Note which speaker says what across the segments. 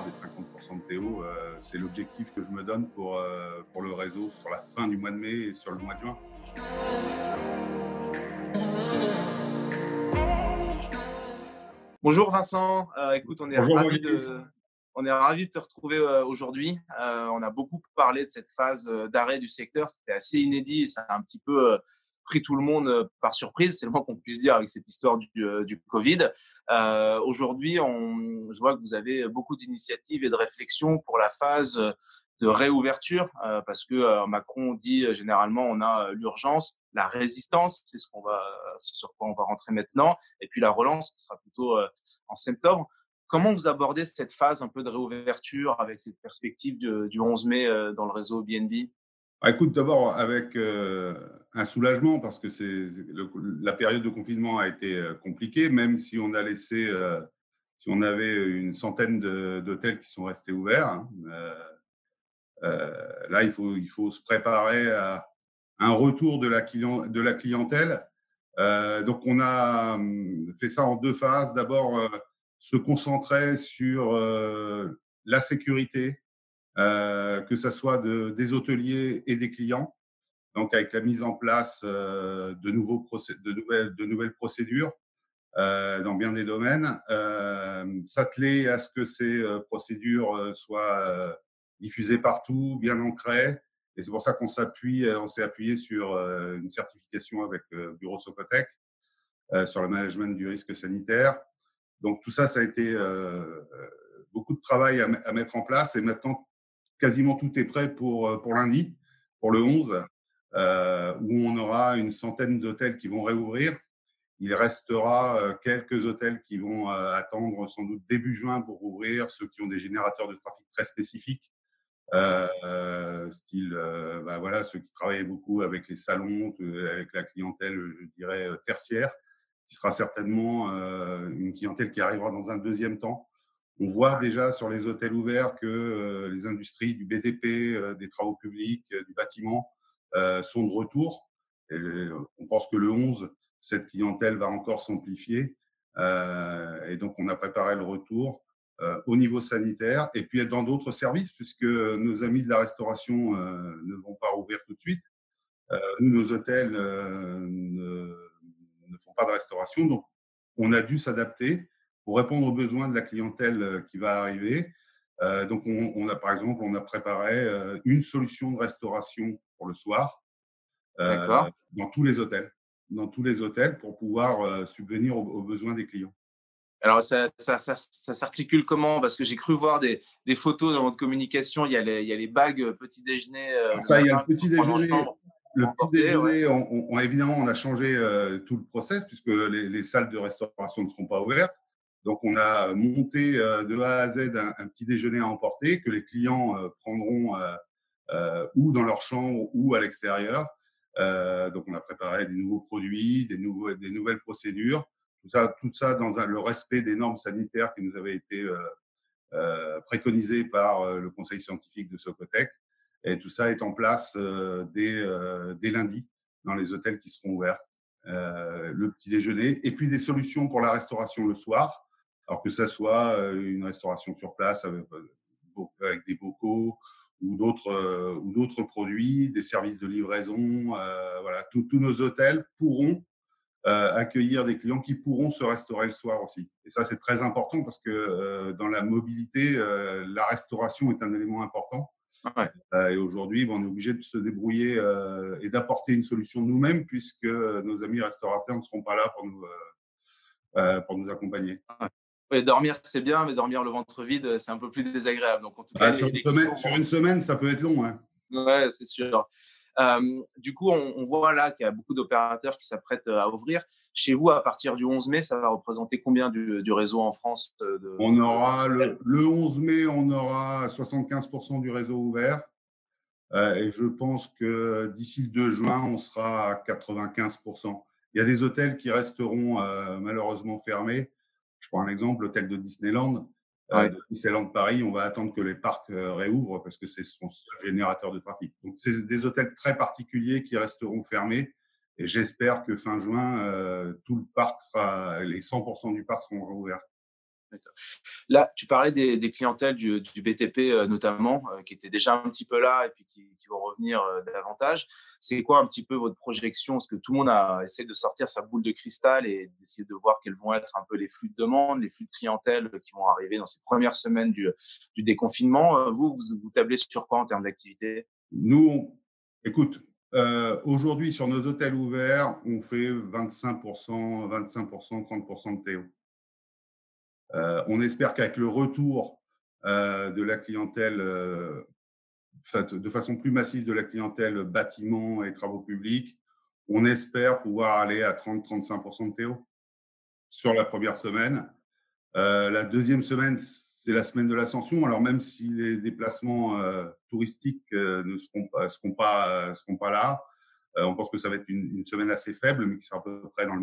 Speaker 1: des 50% de TO. C'est l'objectif que je me donne pour le réseau sur la fin du mois de mai et sur le mois de juin.
Speaker 2: Bonjour Vincent, écoute,
Speaker 1: Bonjour Maurice.
Speaker 2: on est ravi de te retrouver aujourd'hui. On a beaucoup parlé de cette phase d'arrêt du secteur, c'était assez inédit et ça a un petit peu pris tout le monde par surprise, c'est le moins qu'on puisse dire avec cette histoire du Covid. Aujourd'hui, je vois que vous avez beaucoup d'initiatives et de réflexions pour la phase de réouverture, parce que Macron dit généralement on a l'urgence, la résistance, c'est sur quoi on va rentrer maintenant, et puis la relance qui sera plutôt en septembre. Comment vous abordez cette phase un peu de réouverture avec cette perspective du 11 mai dans le réseau BNB?
Speaker 1: Écoute, d'abord avec un soulagement parce que la période de confinement a été compliquée, même si on a laissé, si on avait une centaine d'hôtels qui sont restés ouverts, hein. Là, il faut se préparer à un retour de la clientèle. Donc, on a fait ça en deux phases. D'abord, se concentrer sur la sécurité, que ça soit des hôteliers et des clients. Donc, avec la mise en place de nouvelles procédures dans bien des domaines, s'atteler à ce que ces procédures soient diffusées partout, bien ancrées. Et c'est pour ça on s'est appuyé sur une certification avec Bureau Socotec sur le management du risque sanitaire. Donc tout ça, ça a été beaucoup de travail à mettre en place. Et maintenant, quasiment tout est prêt pour lundi, pour le 11, où on aura une centaine d'hôtels qui vont réouvrir. Il restera quelques hôtels qui vont attendre sans doute début juin pour ouvrir, ceux qui ont des générateurs de trafic très spécifiques, style voilà, ceux qui travaillent beaucoup avec les salons, avec la clientèle, je dirais, tertiaire, qui sera certainement une clientèle qui arrivera dans un deuxième temps. On voit déjà sur les hôtels ouverts que les industries du BTP, des travaux publics, du bâtiment sont de retour. Et on pense que le 11, cette clientèle va encore s'amplifier. Et donc, on a préparé le retour au niveau sanitaire et puis dans d'autres services, puisque nos amis de la restauration ne vont pas rouvrir tout de suite. Nous, nos hôtels ne font pas de restauration. Donc, on a dû s'adapter pour répondre aux besoins de la clientèle qui va arriver. Donc, par exemple, on a préparé une solution de restauration pour le soir
Speaker 2: D'accord.
Speaker 1: dans tous les hôtels pour pouvoir subvenir aux besoins des clients.
Speaker 2: Alors ça s'articule comment? Parce que j'ai cru voir des photos dans votre communication, il y a les bags petit déjeuner
Speaker 1: Alors
Speaker 2: le
Speaker 1: ça, il y a le
Speaker 2: matin qu'on
Speaker 1: petit
Speaker 2: peut prendre en
Speaker 1: déjeuner.
Speaker 2: chambre
Speaker 1: Le
Speaker 2: pour
Speaker 1: petit
Speaker 2: emporter, ouais.
Speaker 1: déjeuner, évidemment, on a changé tout le process puisque les salles de restauration ne seront pas ouvertes. Donc, on a monté de A à Z un petit déjeuner à emporter que les clients prendront ou dans leur chambre ou à l'extérieur. Donc, on a préparé des nouveaux produits, des nouvelles procédures, tout ça dans le respect des normes sanitaires qui nous avaient été préconisées par le conseil scientifique de Socotec. Et tout ça est en place dès lundi dans les hôtels qui seront ouverts. Le petit déjeuner et puis des solutions pour la restauration le soir. Alors que ça soit une restauration sur place avec des bocaux ou d'autres produits, des services de livraison. Voilà, tous nos hôtels pourront accueillir des clients qui pourront se restaurer le soir aussi. Et ça, c'est très important parce que dans la mobilité, la restauration est un élément important.
Speaker 2: Ouais.
Speaker 1: Et aujourd'hui, on est obligé de se débrouiller et d'apporter une solution nous-mêmes puisque nos amis restaurateurs ne seront pas là pour nous accompagner.
Speaker 2: Ouais. Ouais, dormir, c'est bien, mais dormir le ventre vide, c'est un peu plus désagréable. Donc en tout cas, les clients
Speaker 1: Sur
Speaker 2: vont.
Speaker 1: une semaine, ça peut être long, hein.
Speaker 2: Ouais, c'est sûr. Du coup, on voit là qu'il y a beaucoup d'opérateurs qui s'apprêtent à ouvrir. Chez vous, à partir du 11 mai, ça va représenter combien du réseau en France
Speaker 1: On
Speaker 2: de
Speaker 1: aura
Speaker 2: hôtels?
Speaker 1: le 11 mai, on aura 75% du réseau ouvert. Et je pense que d'ici le 2 juin, on sera à 95%. Il y a des hôtels qui resteront malheureusement fermés. Je prends un exemple, l'hôtel de Disneyland.
Speaker 2: Ouais.
Speaker 1: De Disneyland Paris, on va attendre que les parcs réouvrent parce que c'est son seul générateur de trafic. Donc, c'est des hôtels très particuliers qui resteront fermés. Et j'espère que fin juin, tout le parc les 100% du parc seront rouverts.
Speaker 2: D'accord. Là, tu parlais des clientèles du BTP, notamment, qui étaient déjà un petit peu là et puis qui vont revenir, davantage. C'est quoi un petit peu votre projection? Est-ce que tout le monde a essayé de sortir sa boule de cristal et d'essayer de voir quels vont être un peu les flux de demande, les flux de clientèle qui vont arriver dans ces premières semaines du déconfinement? Vous tablez sur quoi en termes d'activité?
Speaker 1: Nous, écoute, aujourd'hui, sur nos hôtels ouverts, on fait 25%, 25%, 30% de TO. On espère qu'avec le retour de la clientèle, de façon plus massive de la clientèle bâtiment et travaux publics, on espère pouvoir aller à 30-35% de TO sur la première semaine. La deuxième semaine, c'est la semaine de l'Ascension. Alors même si les déplacements touristiques ne seront pas là, on pense que ça va être une semaine assez faible, mais qui sera à peu près dans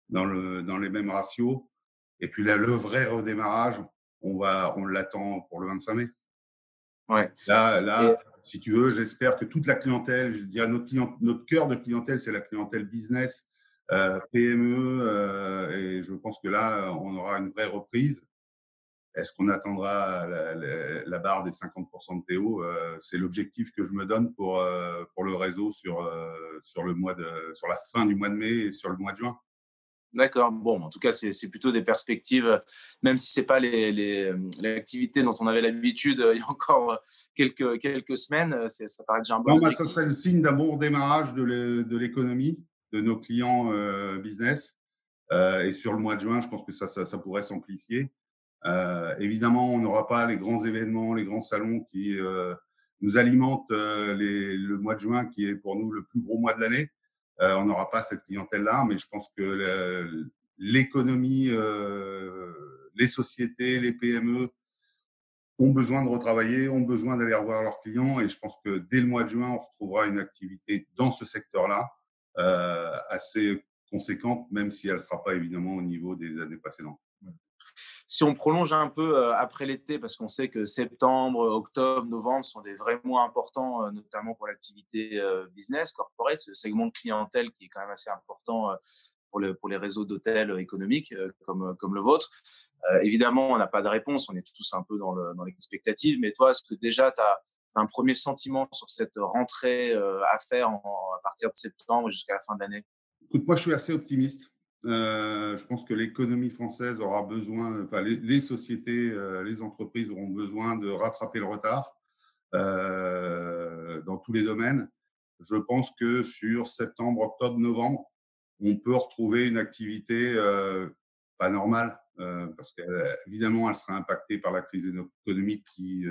Speaker 1: dans les mêmes ratios. Et puis là, le vrai redémarrage, on l'attend pour le 25 mai.
Speaker 2: Ouais. Et
Speaker 1: Là, si tu veux, j'espère que toute la clientèle, je dirais notre cœur de clientèle, c'est la clientèle business, PME, et je pense que là, on aura une vraie reprise. Est-ce qu'on attendra la barre des 50% de TO? C'est l'objectif que je me donne pour le réseau sur sur la fin du mois de mai et sur le mois de juin.
Speaker 2: d'accord, bon, en tout cas, c'est plutôt des perspectives, même si c'est pas l'activité dont on avait l'habitude, il y a encore, quelques semaines, ça paraît déjà un bon
Speaker 1: Non, bah, ça
Speaker 2: objectif.
Speaker 1: serait le signe d'un bon démarrage de l'économie, de nos clients business. Et sur le mois de juin, je pense que ça pourrait s'amplifier. Évidemment, on n'aura pas les grands événements, les grands salons qui nous alimentent le mois de juin, qui est pour nous le plus gros mois de l'année. On n'aura pas cette clientèle-là, mais je pense que l'économie, les sociétés, les PME ont besoin de retravailler, ont besoin d'aller revoir leurs clients. Et je pense que dès le mois de juin, on retrouvera une activité dans ce secteur-là assez conséquente, même si elle ne sera pas évidemment au niveau des années précédentes.
Speaker 2: Si on prolonge un peu, après l'été, parce qu'on sait que septembre, octobre, novembre sont des vrais mois importants, notamment pour l'activité, business, corporate, ce segment de clientèle qui est quand même assez important, pour les réseaux d'hôtels économiques, comme le vôtre. Évidemment, on n'a pas de réponse, on est tous un peu dans l'expectative, mais toi, est-ce que déjà tu as un premier sentiment sur cette rentrée, à faire à partir de septembre jusqu'à la fin de l'année?
Speaker 1: Écoute, moi, je suis assez optimiste. Je pense que l'économie française aura besoin, enfin, les sociétés, les entreprises auront besoin de rattraper le retard dans tous les domaines. Je pense que sur septembre, octobre, novembre, on peut retrouver une activité pas normale, parce qu'évidemment, elle sera impactée par la crise économique qui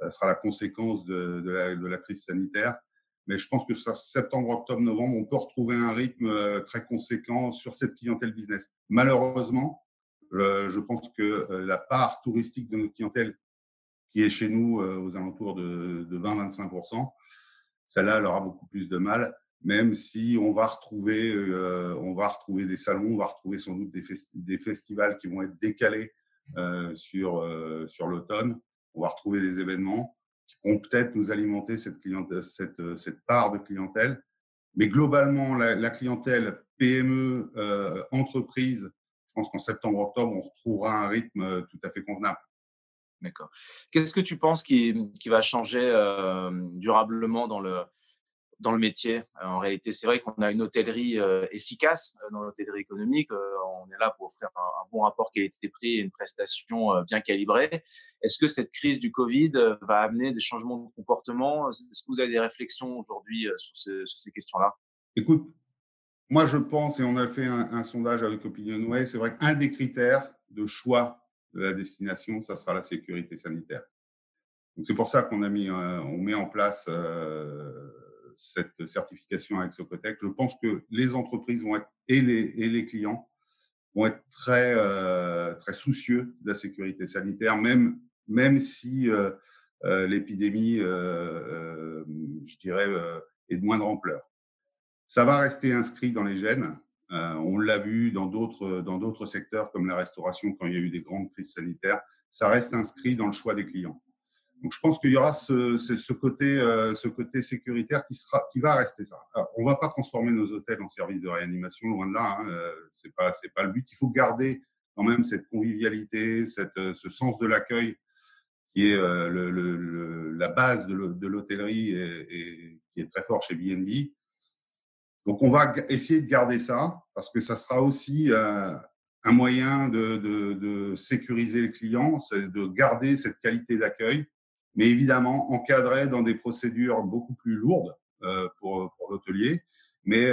Speaker 1: sera la conséquence de la crise sanitaire. Mais je pense que sur septembre, octobre, novembre, on peut retrouver un rythme très conséquent sur cette clientèle business. Malheureusement, je pense que la part touristique de notre clientèle, qui est chez nous aux alentours de 20-25%, celle-là, elle aura beaucoup plus de mal, même si on va retrouver des salons, on va retrouver sans doute des festivals qui vont être décalés sur l'automne. On va retrouver des événements qui pourront peut-être nous alimenter cette part de clientèle. Mais globalement, la clientèle PME, entreprise, je pense qu'en septembre-octobre, on retrouvera un rythme tout à fait convenable.
Speaker 2: D'accord. Qu'est-ce que tu penses qui va changer, durablement dans le métier? En réalité, c'est vrai qu'on a une hôtellerie, efficace, dans l'hôtellerie économique. On est là pour offrir un bon rapport qualité-prix et une prestation, bien calibrée. Est-ce que cette crise du Covid, va amener des changements de comportement? Est-ce que vous avez des réflexions aujourd'hui, sur ces questions-là?
Speaker 1: Écoute, moi, je pense, et on a fait un sondage avec OpinionWay, c'est vrai qu'un des critères de choix de la destination, ça sera la sécurité sanitaire. Donc, c'est pour ça on met en place cette certification avec Socotec. Je pense que les entreprises vont être, et les clients vont être très soucieux de la sécurité sanitaire, même si l'épidémie, je dirais, est de moindre ampleur. Ça va rester inscrit dans les gènes. On l'a vu dans d'autres secteurs comme la restauration quand il y a eu des grandes crises sanitaires. Ça reste inscrit dans le choix des clients. Donc, je pense qu'il y aura ce côté sécuritaire qui va rester ça. Alors, on ne va pas transformer nos hôtels en service de réanimation, loin de là. C'est pas le but. Il faut garder quand même cette convivialité, ce sens de l'accueil qui est la base de l'hôtellerie et qui est très fort chez B&B. Donc, on va essayer de garder ça parce que ça sera aussi un moyen de sécuriser le client, c'est de garder cette qualité d'accueil, mais évidemment encadré dans des procédures beaucoup plus lourdes pour l'hôtelier, mais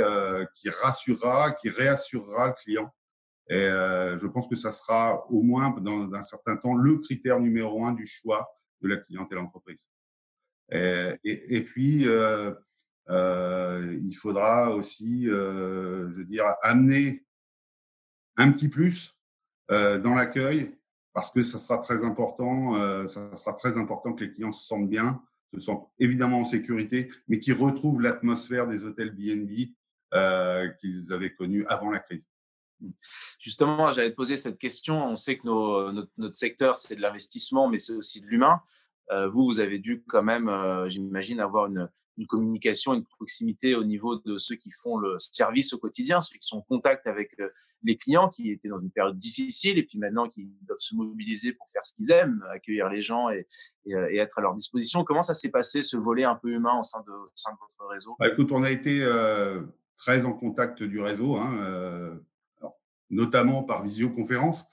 Speaker 1: qui rassurera, qui réassurera le client. Et je pense que ça sera au moins dans un certain temps le critère numéro 1 du choix de la clientèle entreprise. Et puis, il faudra aussi, je veux dire, amener un petit plus dans l'accueil parce que ça sera très important. Ça sera très important que les clients se sentent bien, se sentent évidemment en sécurité, mais qu'ils retrouvent l'atmosphère des hôtels B&B qu'ils avaient connus avant la crise.
Speaker 2: Justement, j'allais te poser cette question. On sait que notre secteur, c'est de l'investissement, mais c'est aussi de l'humain. Vous avez dû quand même, j'imagine, avoir une communication, une proximité au niveau de ceux qui font le service au quotidien, ceux qui sont en contact avec les clients, qui étaient dans une période difficile et puis maintenant qui doivent se mobiliser pour faire ce qu'ils aiment, accueillir les gens et être à leur disposition. Comment ça s'est passé, ce volet un peu humain au sein de votre réseau?
Speaker 1: Bah, écoute, on a été très en contact du réseau, hein, alors, notamment par visioconférence,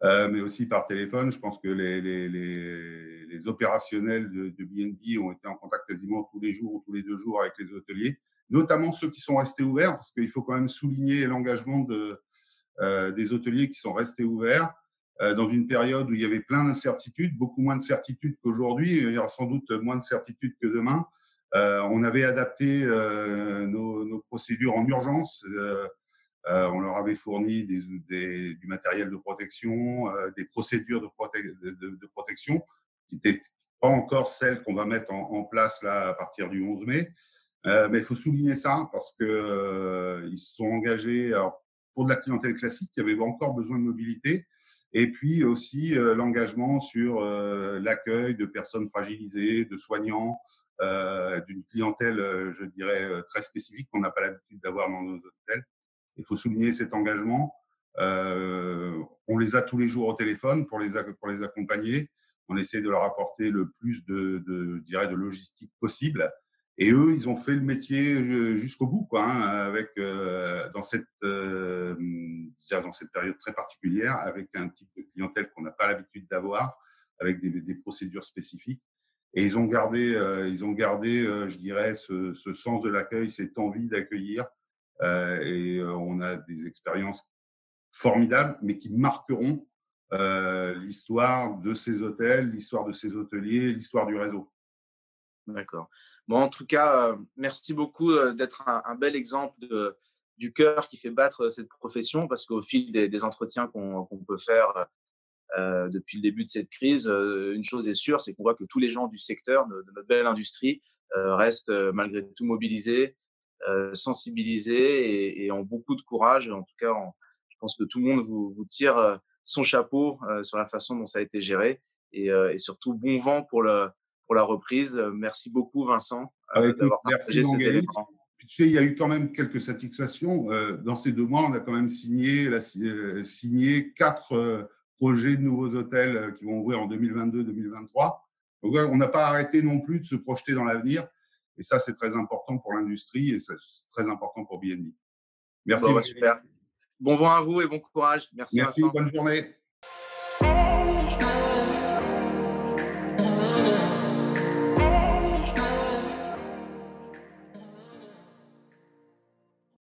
Speaker 1: mais aussi par téléphone. Je pense que les opérationnels de B&B ont été en contact quasiment tous les jours ou tous les 2 jours avec les hôteliers, notamment ceux qui sont restés ouverts, parce qu'il faut quand même souligner l'engagement des hôteliers qui sont restés ouverts dans une période où il y avait plein d'incertitudes, beaucoup moins de certitudes qu'aujourd'hui. Il y aura sans doute moins de certitudes que demain. On avait adapté nos procédures en urgence. On leur avait fourni du matériel de protection, des procédures de protection qui n'étaient pas encore celles qu'on va mettre en place là, à partir du 11 mai. Mais il faut souligner ça parce qu'ils se sont engagés pour de la clientèle classique qui avait encore besoin de mobilité. Et puis aussi l'engagement sur l'accueil de personnes fragilisées, de soignants, d'une clientèle, je dirais, très spécifique qu'on n'a pas l'habitude d'avoir dans nos hôtels. Il faut souligner cet engagement. On les a tous les jours au téléphone pour les accompagner. On essaie de leur apporter le plus je dirais, de logistique possible. Et eux, ils ont fait le métier jusqu'au bout, quoi, hein, avec dans cette période très particulière, avec un type de clientèle qu'on n'a pas l'habitude d'avoir, avec des procédures spécifiques. Et ils ont gardé, je dirais, ce sens de l'accueil, cette envie d'accueillir. Et on a des expériences formidables, mais qui marqueront l'histoire de ces hôtels, l'histoire de ces hôteliers, l'histoire du réseau.
Speaker 2: D'accord. Bon, en tout cas, merci beaucoup d'être un bel exemple du cœur qui fait battre cette profession, parce qu'au fil des entretiens qu'on peut faire depuis le début de cette crise, une chose est sûre, c'est qu'on voit que tous les gens du secteur, de notre belle industrie, restent malgré tout mobilisés, sensibilisés et ont beaucoup de courage. En tout cas, je pense que tout le monde vous tire son chapeau sur la façon dont ça a été géré et surtout bon vent pour la reprise. Merci beaucoup, Vincent,
Speaker 1: Écoute,
Speaker 2: d'avoir
Speaker 1: merci
Speaker 2: partagé ces
Speaker 1: Vangelis.
Speaker 2: éléments.
Speaker 1: Puis, tu sais, il y a eu quand même quelques satisfactions. Dans ces 2 mois, on a quand même signé 4 projets de nouveaux hôtels qui vont ouvrir en 2022-2023. Donc, on n'a pas arrêté non plus de se projeter dans l'avenir. Et ça, c'est très important pour l'industrie et c'est très important pour B&B. Merci
Speaker 2: Bon, bah,
Speaker 1: Vangelis.
Speaker 2: super. Bon vent à vous et bon courage. Merci,
Speaker 1: Merci,
Speaker 2: Vincent.
Speaker 1: bonne journée.